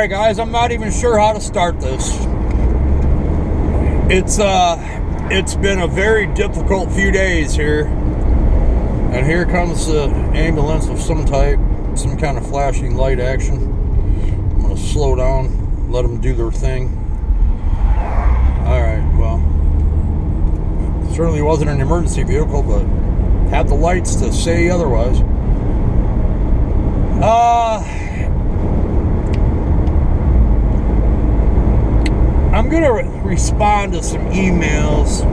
Alright guys, I'm not even sure how to start this. It's been a very difficult few days here. And here comes the ambulance of some type, some kind of flashing light action. I'm going to slow down, let them do their thing. Alright, well, certainly wasn't an emergency vehicle, but had the lights to say otherwise. I'm going to respond to some emails.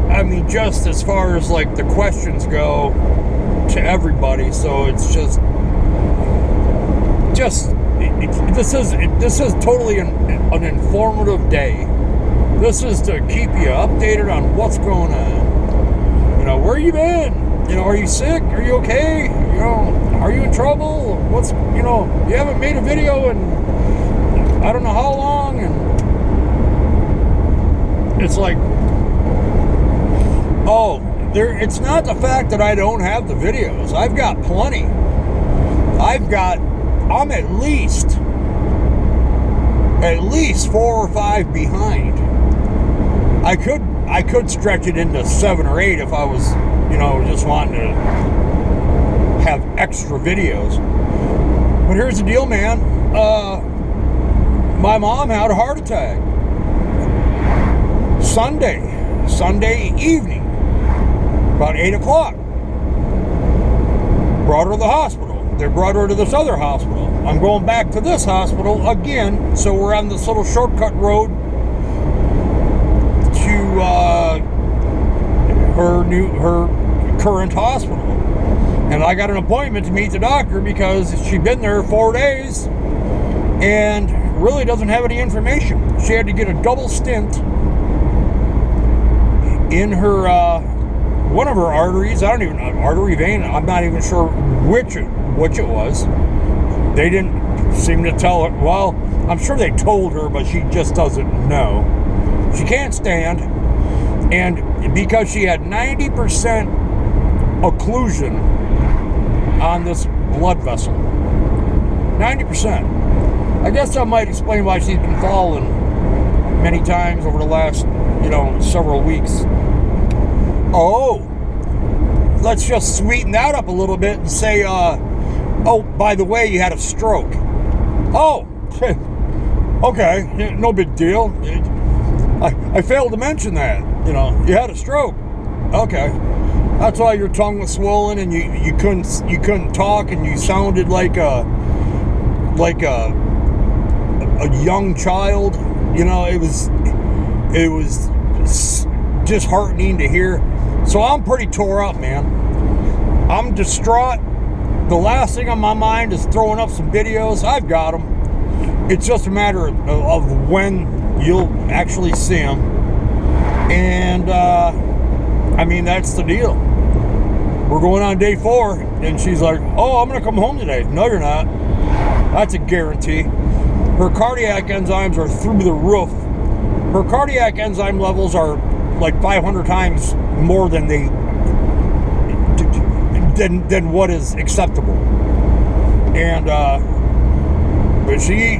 I mean, just as far as like the questions go to everybody. So it's this is totally an informative day. This is to keep you updated on what's going on. You know, where you been? You know, are you sick? Are you okay? You know, are you in trouble? You haven't made a video in I don't know how long, and it's like, it's not the fact that I don't have the videos. I've got plenty. I'm at least 4 or 5 behind. I could stretch it into 7 or 8 if I was, just wanting to have extra videos. But here's the deal, man. My mom had a heart attack Sunday evening, about 8 o'clock. Brought her to the hospital. They brought her to this other hospital. I'm going back to this hospital again, so we're on this little shortcut road to her current hospital. And I got an appointment to meet the doctor because she'd been there 4 days and really doesn't have any information. She had to get a double stint in her one of her arteries. Artery vein. I'm not even sure which it was. They didn't seem to tell her. Well, I'm sure they told her, but she just doesn't know. She can't stand, and because she had 90% occlusion on this blood vessel, 90%. I guess that might explain why she's been falling many times over the last, several weeks. Oh, let's just sweeten that up a little bit and say, by the way, you had a stroke. Oh, okay, no big deal. I failed to mention that, you had a stroke. Okay, that's why your tongue was swollen and you couldn't talk and you sounded like a young child. It was disheartening to hear. So I'm pretty tore up, man. I'm distraught. The last thing on my mind is throwing up some videos. I've got them. It's just a matter of when you'll actually see them. And that's the deal. We're going on day 4, and she's like, "Oh, I'm gonna come home today." No, you're not. That's a guarantee. Her cardiac enzymes are through the roof. Her cardiac enzyme levels are like 500 times more than what is acceptable. And but she,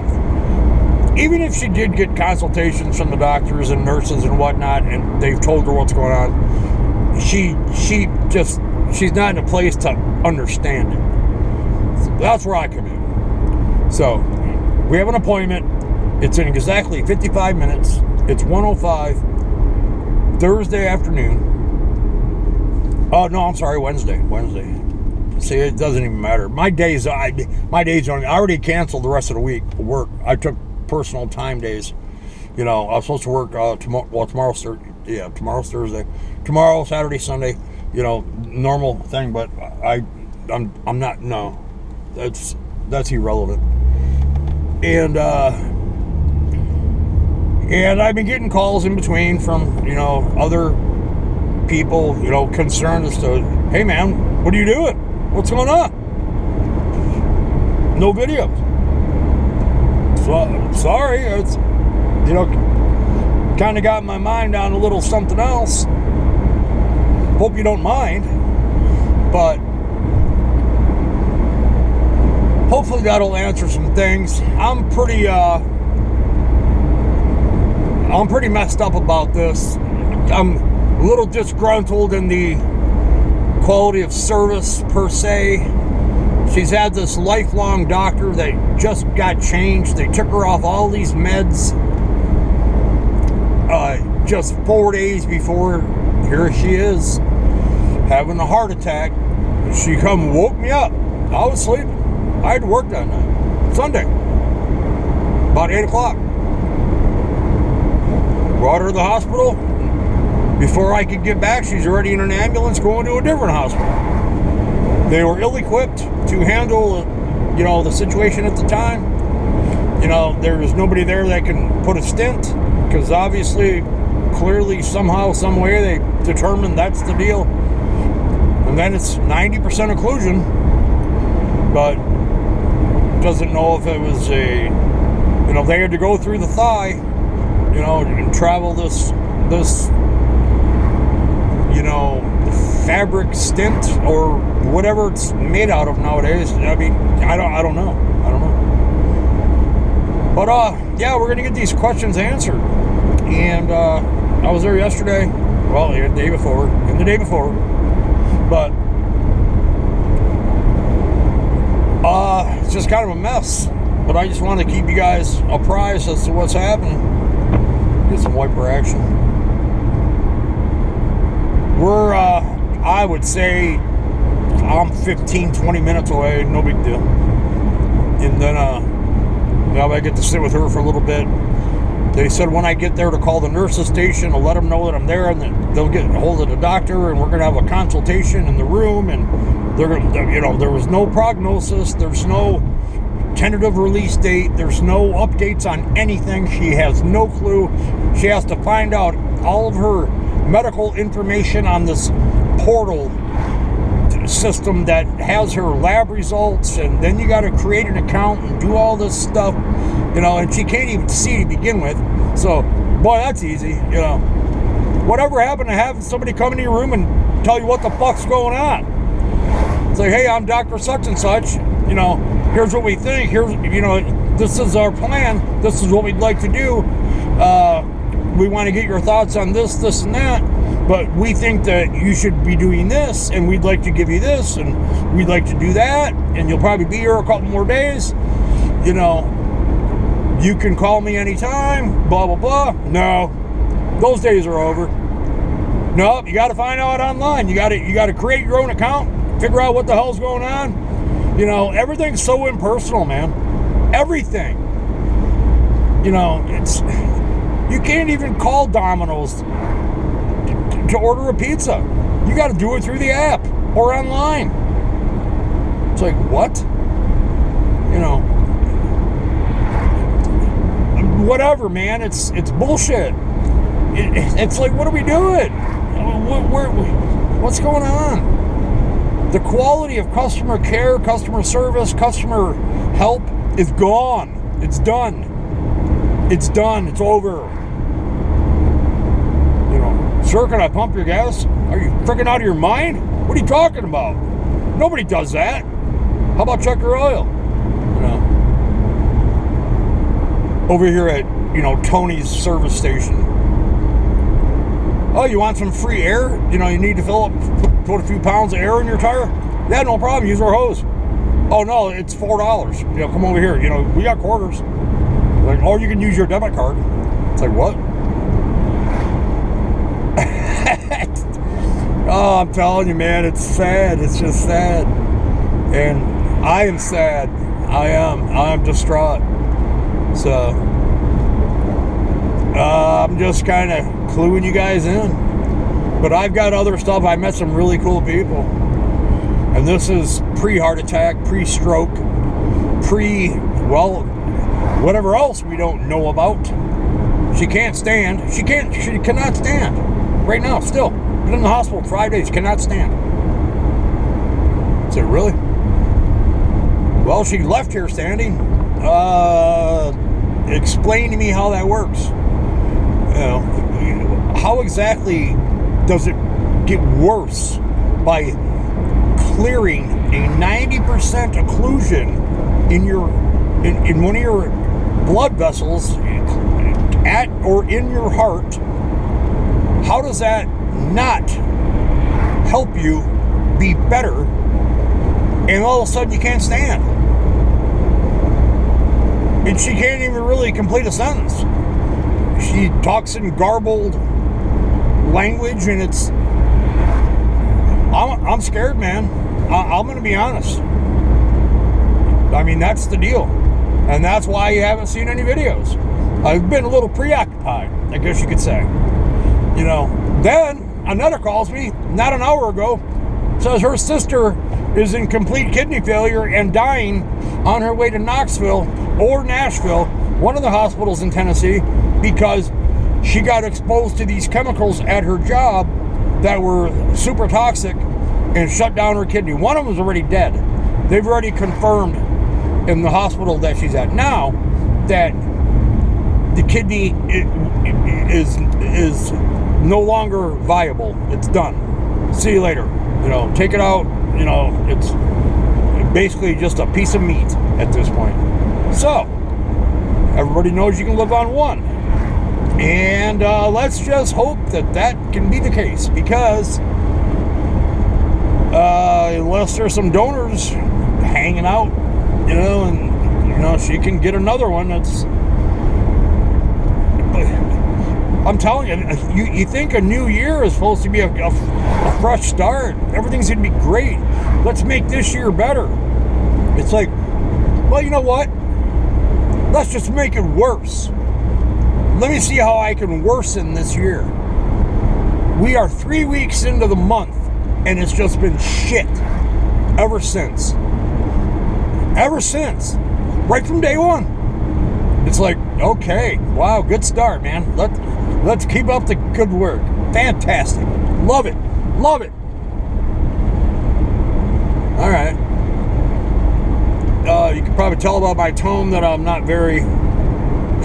even if she did get consultations from the doctors and nurses and whatnot, and they've told her what's going on, she's not in a place to understand it. That's where I come in. So we have an appointment. It's in exactly 55 minutes. It's 1:05, Thursday afternoon. Oh, no, I'm sorry, Wednesday. See, it doesn't even matter. My days I already canceled the rest of the week of work. I took personal time days. I was supposed to work tomorrow. Well, tomorrow's Thursday. Tomorrow, Saturday, Sunday. Normal thing. But I'm not. No, that's irrelevant. And I've been getting calls in between from other people concerned as to, hey man, what are you doing? What's going on? No videos. So, sorry, it's kind of got my mind on a little something else. Hope you don't mind, but hopefully that'll answer some things. I'm pretty messed up about this. I'm a little disgruntled in the quality of service per se. She's had this lifelong doctor that just got changed. They took her off all these meds just 4 days before. Here she is having a heart attack. She come woke me up. I was sleeping. I had to work that night, Sunday, about 8 o'clock. Brought her to the hospital. Before I could get back, she's already in an ambulance going to a different hospital. They were ill-equipped to handle, the situation at the time. There was nobody there that can put a stent, because obviously, clearly, somehow, some way, they determined that's the deal. And then it's 90% occlusion, but doesn't know if it was they had to go through the thigh, and travel this fabric stent or whatever it's made out of nowadays. I mean, I don't know. But yeah, we're gonna get these questions answered. And I was there yesterday. Well, the day before, and the day before. But it's just kind of a mess. But I just want to keep you guys apprised as to what's happening. Get some wiper action. We're, I would say, I'm 15-20 minutes away. No big deal. And then, now I get to sit with her for a little bit. They said when I get there to call the nurses station to let them know that I'm there, and that they'll get a hold of the doctor, and we're going to have a consultation in the room. And they're going to, there was no prognosis. There's no tentative release date. There's no updates on anything. She has no clue. She has to find out all of her medical information on this portal system that has her lab results, and then you got to create an account and do all this stuff, and she can't even see to begin with. So, boy, that's easy. Whatever happened to having somebody come into your room and tell you what the fuck's going on? It's like, hey, I'm Dr. Such and Such. Here's what we think. This is our plan. This is what we'd like to do. We want to get your thoughts on this, and that. But we think that you should be doing this, and we'd like to give you this, and we'd like to do that, and you'll probably be here a couple more days. You can call me anytime, blah, blah, blah. No, those days are over. Nope, you got to find out online. You got to create your own account, figure out what the hell's going on. Everything's so impersonal, man. Everything. You can't even call Domino's to order a pizza. You got to do it through the app or online. It's like, what? Whatever, man. It's bullshit. It's like, what are we doing? What's going on? The quality of customer care, customer service, customer help is gone. It's done. It's done. It's over. Sir, can I pump your gas? Are you freaking out of your mind? What are you talking about? Nobody does that. How about check your oil? Over here at, Tony's service station. Oh, you want some free air? You need to put a few pounds of air in your tire? Yeah, no problem. Use our hose. Oh, no, it's $4. Come over here. We got quarters. Like, or you can use your debit card. It's like, what? Oh, I'm telling you, man, it's sad. It's just sad. And I am sad. I am distraught. So, I'm just kind of cluing you guys in. But I've got other stuff. I met some really cool people. And this is pre-heart attack, pre-stroke, whatever else we don't know about. She can't stand. She cannot stand. Right now, still. Been in the hospital 5 days, cannot stand. I said, really? Well, she left here standing. Explain to me how that works. How exactly does it get worse by clearing a 90% occlusion in one of your blood vessels at or in your heart, how does that not help you be better? And all of a sudden you can't stand. And she can't even really complete a sentence. She talks in garbled language, and it's... I'm scared, man. I'm going to be honest. I mean, that's the deal. And that's why you haven't seen any videos. I've been a little preoccupied, I guess you could say. You know, then another calls me, not an hour ago, says her sister is in complete kidney failure and dying on her way to Knoxville or Nashville, one of the hospitals in Tennessee, because she got exposed to these chemicals at her job that were super toxic and shut down her kidney. One of them is already dead. They've already confirmed in the hospital that she's at now that the kidney is no longer viable. It's done. See you later. You know, take it out. You know, it's basically just a piece of meat at this point. So, everybody knows you can live on one. And let's just hope that that can be the case, because unless there's some donors hanging out, you know, and, you know, she can get another one. I'm telling you, you think a new year is supposed to be a fresh start. Everything's going to be great. Let's make this year better. It's like, well, you know what? Let's just make it worse. Let me see how I can worsen this year. We are 3 weeks into the month, and it's just been shit ever since. Ever since. Right from day one. It's like, okay, wow, good start, man. Let's keep up the good work. Fantastic. Love it. Love it. All right. You can probably tell by my tone that I'm not very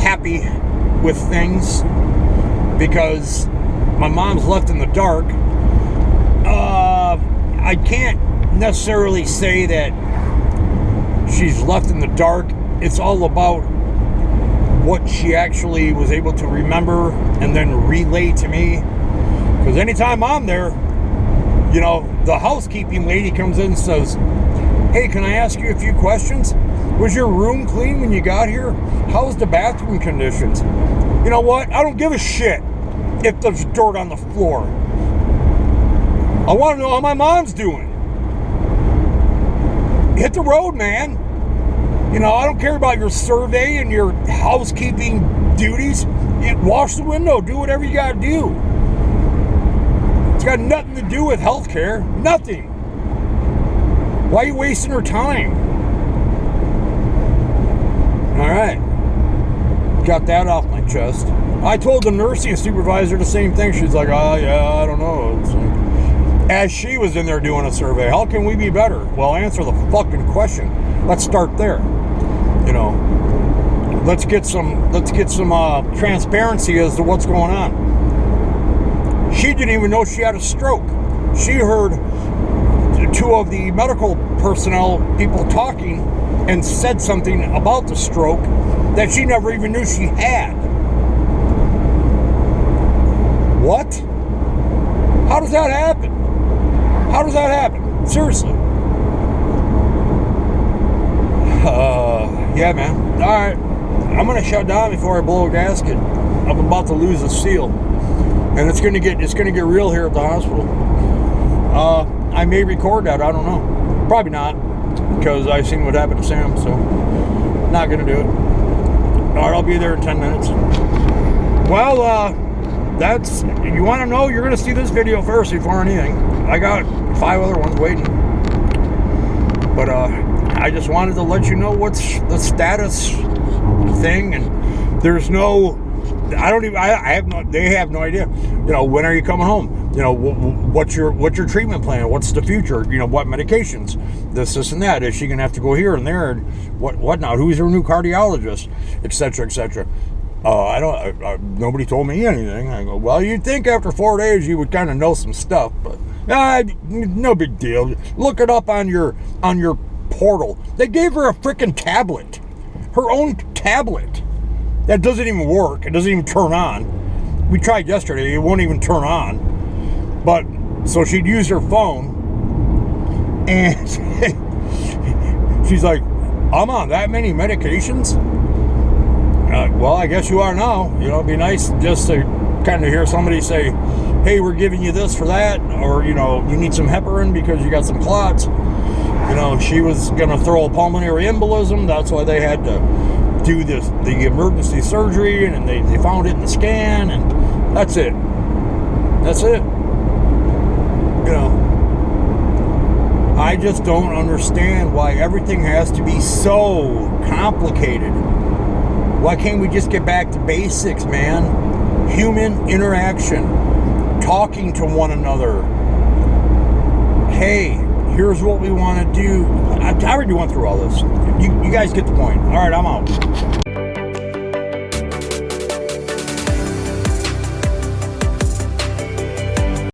happy with things, because my mom's left in the dark. I can't necessarily say that she's left in the dark. It's all about what she actually was able to remember and then relay to me. Because anytime I'm there, you know, the housekeeping lady comes in and says, hey, can I ask you a few questions? Was your room clean when you got here? How's the bathroom conditions? You know what? I don't give a shit if there's dirt on the floor. I want to know how my mom's doing. Hit the road, man. You know, I don't care about your survey and your housekeeping duties. Wash the window. Do whatever you got to do. It's got nothing to do with healthcare. Nothing. Why are you wasting her time? All right. Got that off my chest. I told the nursing supervisor the same thing. She's like, oh, yeah, I don't know. It's like, as she was in there doing a survey, how can we be better? Well, answer the fucking question. Let's start there. You know, let's get some transparency as to what's going on. She didn't even know she had a stroke. She heard two of the medical personnel people talking and said something about the stroke that she never even knew she had. What? How does that happen? How does that happen? Seriously. Yeah, man. All right. I'm going to shut down before I blow a gasket. I'm about to lose a seal. And it's going to get real here at the hospital. I may record that. I don't know. Probably not, because I've seen what happened to Sam, so not going to do it. All right, I'll be there in 10 minutes. Well, that's, you want to know, you're going to see this video first before anything. I got 5 other ones waiting. But I just wanted to let you know what's the status thing, and there's no, they have no idea. You know, when are you coming home? You know, what's your treatment plan? What's the future? You know, what medications? This and that. Is she gonna have to go here and there and whatnot? Who's her new cardiologist? Etc. Etc. Nobody told me anything. I go, well, you'd think after 4 days you would kind of know some stuff, but no big deal. Look it up on your portal. They gave her a freaking tablet. Her own tablet. That doesn't even work. It doesn't even turn on. We tried yesterday. It won't even turn on. But, so she'd use her phone. And she's like, I'm on that many medications? Well, I guess you are now. You know, it'd be nice just to kind of hear somebody say, hey, we're giving you this for that. Or, you know, you need some heparin because you got some clots. You know, she was going to throw a pulmonary embolism. That's why they had to do the emergency surgery. And they found it in the scan. And that's it. That's it. You know. I just don't understand why everything has to be so complicated. Why can't we just get back to basics, man? Human interaction, talking to one another. Hey, here's what we want to do. I already went through all this. You guys get the point. All right, I'm out.